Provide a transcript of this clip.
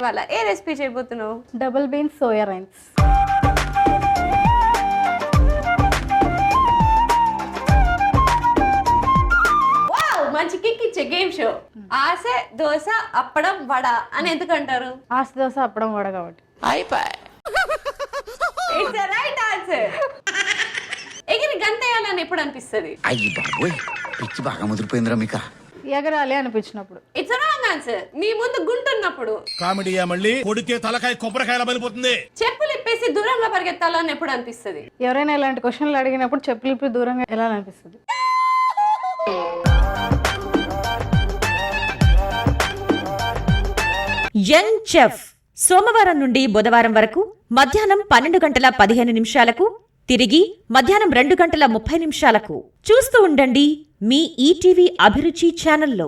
ఇవాళ ఏ రెసిపీ చేయబోతున్నావు? Double beans soya rice. మంచి కిక్ ఇచ్చే గేమ్ షో. ఆశ దోశ అప్పడం వడ అని ఎందుకంటారు? ఆశ దోశ అప్పడం వడ కాబట్టి. It's right answer. ఎగిరి గంతేయాలని ఎప్పుడు అనిపిస్తుంది? అయ్యి బాబోయ్, పిచ్చి బాగా ముదిరిపోయిందిరా మీకా. ఎగరాలి అనిపించినప్పుడు. It's wrong answer. నీ ముందు గుంటున్నప్పుడు. కామెడీయా మళ్ళీ? కొడికే తలకాయ కొబ్బరికాయల పడిపోతుంది. చెప్పులు ఇప్పేసి దూరంలో పరిగెత్తాలని ఎప్పుడు అనిపిస్తుంది? ఎవరైనా ఇలాంటి క్వశ్చన్లు అడిగినప్పుడు చెప్పులు ఇప్పి దూరంగా ఎలా అనిపిస్తుంది? యంగ్ చెఫ్ సోమవారం నుండి బుధవారం వరకు మధ్యాహ్నం 12:15 తిరిగి మధ్యాహ్నం 2:30 చూస్తూ ఉండండి మీ ఈటీవీ అభిరుచి ఛానల్లో.